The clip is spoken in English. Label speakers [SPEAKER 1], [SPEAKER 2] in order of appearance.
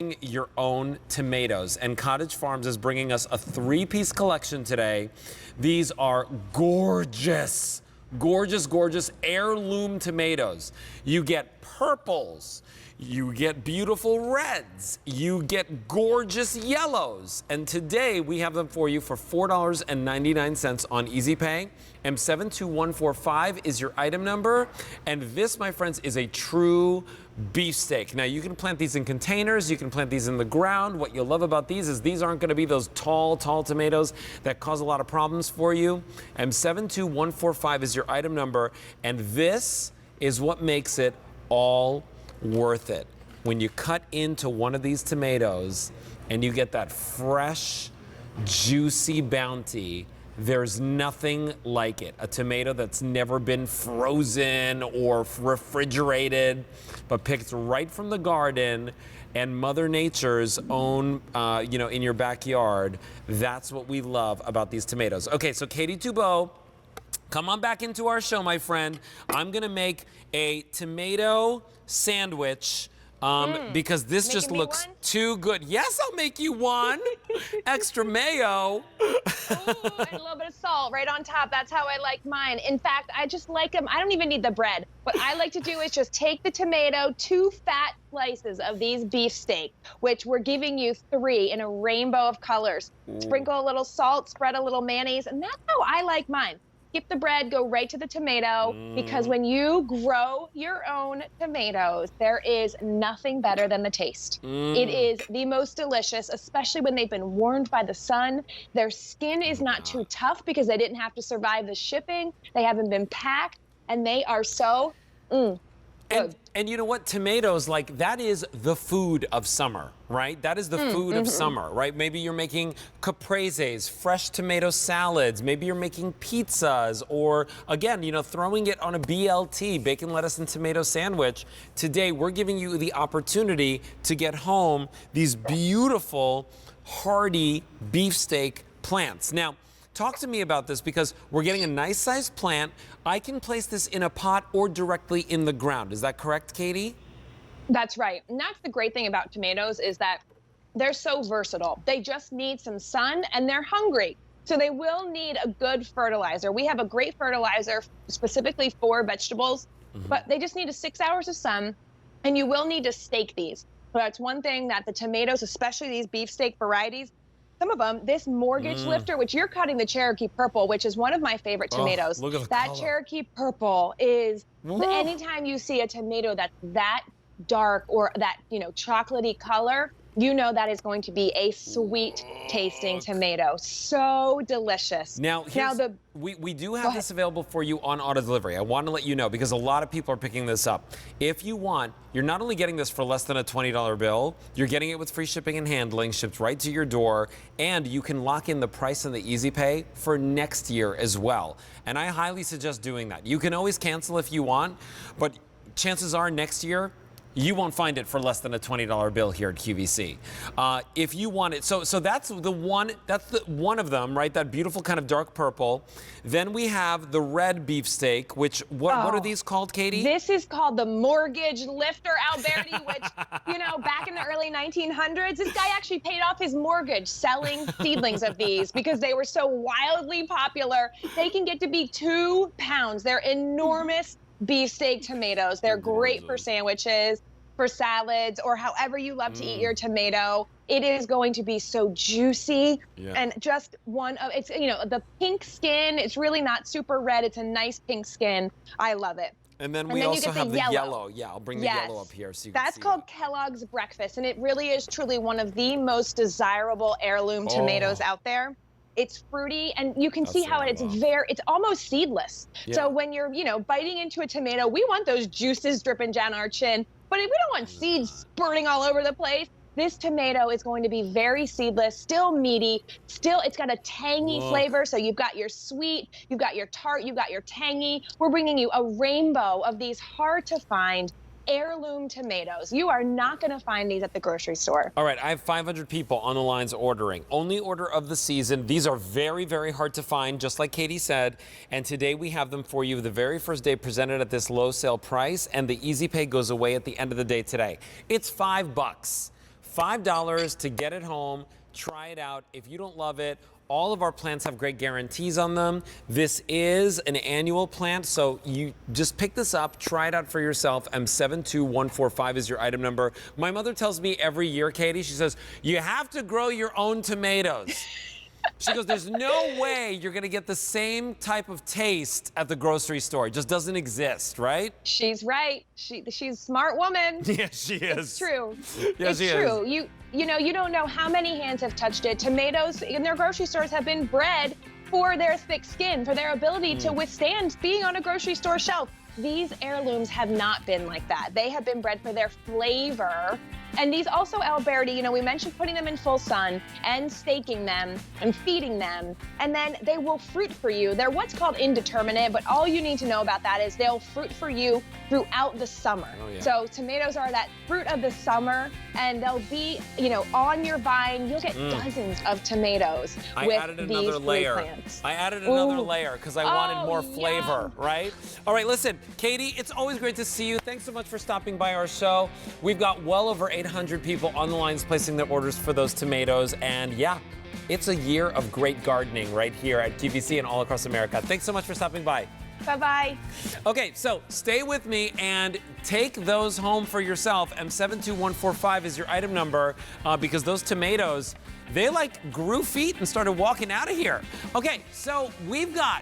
[SPEAKER 1] growing your own tomatoes. And Cottage Farms is bringing us a 3-piece collection today. These are gorgeous, gorgeous, gorgeous heirloom tomatoes. You get purples. You get beautiful reds. You get gorgeous yellows. And today we have them for you for $4.99 on Easy Pay. M72145 is your item number. And this, my friends, is a true beefsteak. Now, you can plant these in containers. You can plant these in the ground. What you'll love about these is these aren't going to be those tall, tall tomatoes that cause a lot of problems for you. M72145 is your item number. And this is what makes it all worth it. When you cut into one of these tomatoes and you get that fresh, juicy bounty, there's nothing like it. A tomato that's never been frozen or refrigerated, but picked right from the garden and Mother Nature's own, in your backyard. That's what we love about these tomatoes. Okay, so Katie Toubeau, come on back into our show, my friend. I'm gonna make a tomato sandwich because this just looks too good. Yes, I'll make you one. Extra mayo.
[SPEAKER 2] Ooh, and a little bit of salt right on top. That's how I like mine. In fact, I just like them. I don't even need the bread. What I like to do is just take the tomato, 2 fat slices of these beefsteak, which we're giving you 3 in a rainbow of colors. Ooh. Sprinkle a little salt, spread a little mayonnaise, and that's how I like mine. Skip the bread, go right to the tomato, because when you grow your own tomatoes, there is nothing better than the taste. It is the most delicious, especially when they've been warmed by the sun. Their skin is not too tough because they didn't have to survive the shipping. They haven't been packed, and they are so good.
[SPEAKER 1] And you know what? Tomatoes, like, that is the food of summer, right? That is the food of summer, right? Maybe you're making capreses, fresh tomato salads. Maybe you're making pizzas, or again, throwing it on a BLT, bacon, lettuce, and tomato sandwich. Today, we're giving you the opportunity to get home these beautiful, hearty beefsteak plants. Now, talk to me about this, because we're getting a nice sized plant. I can place this in a pot or directly in the ground. Is that correct, Katie?
[SPEAKER 2] That's right. And that's the great thing about tomatoes, is that they're so versatile. They just need some sun, and they're hungry. So they will need a good fertilizer. We have a great fertilizer specifically for vegetables, but they just need 6 hours of sun, and you will need to stake these. So that's one thing that the tomatoes, especially these beefsteak varieties, some of them, this mortgage lifter, which you're cutting the Cherokee Purple, which is one of my favorite tomatoes.
[SPEAKER 1] Look at
[SPEAKER 2] that
[SPEAKER 1] color.
[SPEAKER 2] Cherokee Purple is, anytime you see a tomato that's that dark or that, chocolatey color, you know that is going to be a sweet tasting tomato. So delicious.
[SPEAKER 1] Now, we do have this available for you on auto delivery. I want to let you know, because a lot of people are picking this up. If you want, you're not only getting this for less than a $20 bill, you're getting it with free shipping and handling, shipped right to your door, and you can lock in the price on the Easy Pay for next year as well. And I highly suggest doing that. You can always cancel if you want, but chances are next year, you won't find it for less than a $20 bill here at QVC. If you want it, so that's the one. That's the one of them, right? That beautiful kind of dark purple. Then we have the red beefsteak. Which what are these called, Katie?
[SPEAKER 2] This is called the mortgage lifter, Alberti. Which back in the early 1900s, this guy actually paid off his mortgage selling seedlings of these because they were so wildly popular. They can get to be 2 pounds. They're enormous beefsteak tomatoes. They're great for sandwiches, for salads, or however you love to eat your tomato. It is going to be so juicy, and just it's the pink skin. It's really not super red. It's a nice pink skin. I love it.
[SPEAKER 1] And then we also have the yellow. Yeah, I'll bring the yellow up here so you can see.
[SPEAKER 2] That's called Kellogg's Breakfast, and it really is truly one of the most desirable heirloom tomatoes out there. It's fruity, and you can see how it's almost seedless. So when you're, biting into a tomato, we want those juices dripping down our chin, but we don't want seeds spurting all over the place. This tomato is going to be very seedless, still meaty, it's got a tangy flavor. So you've got your sweet, you've got your tart, you've got your tangy. We're bringing you a rainbow of these hard to find heirloom tomatoes. You are not going to find these at the grocery store.
[SPEAKER 1] All right, I have 500 people on the lines ordering. Only order of the season. These are very, very hard to find, just like Katie said. And today we have them for you the very first day, presented at this low sale price. And the Easy Pay goes away at the end of the day today. It's $5. $5 to get it home. Try it out. If you don't love it, all of our plants have great guarantees on them. This is an annual plant, so you just pick this up, try it out for yourself. M72145 is your item number. My mother tells me every year, Katie, she says, you have to grow your own tomatoes. She goes, there's no way you're going to get the same type of taste at the grocery store. It just doesn't exist, right?
[SPEAKER 2] She's right. She's a smart woman.
[SPEAKER 1] Yeah, she is.
[SPEAKER 2] It's true.
[SPEAKER 1] Yeah,
[SPEAKER 2] it's true. You know, you don't know how many hands have touched it. Tomatoes in their grocery stores have been bred for their thick skin, for their ability to withstand being on a grocery store shelf. These heirlooms have not been like that. They have been bred for their flavor. And these also, Alberti, you know, we mentioned putting them in full sun and staking them and feeding them, and then they will fruit for you. They're what's called indeterminate, but all you need to know about that is they'll fruit for you throughout the summer.
[SPEAKER 1] Oh, yeah.
[SPEAKER 2] So tomatoes are that fruit of the summer, and they'll be, you know, on your vine. You'll get dozens of tomatoes with these
[SPEAKER 1] layer.
[SPEAKER 2] plants.
[SPEAKER 1] I added another layer because I wanted more flavor,
[SPEAKER 2] yum.
[SPEAKER 1] right? All right, listen, Katie, it's always great to see you. Thanks so much for stopping by our show. We've got well over 800 people on the lines placing their orders for those tomatoes. And yeah, it's a year of great gardening right here at QVC and all across America. Thanks so much for stopping by.
[SPEAKER 2] Bye-bye.
[SPEAKER 1] Okay, so stay with me and take those home for yourself. M72145 is your item number because those tomatoes, they like grew feet and started walking out of here. Okay, so we've got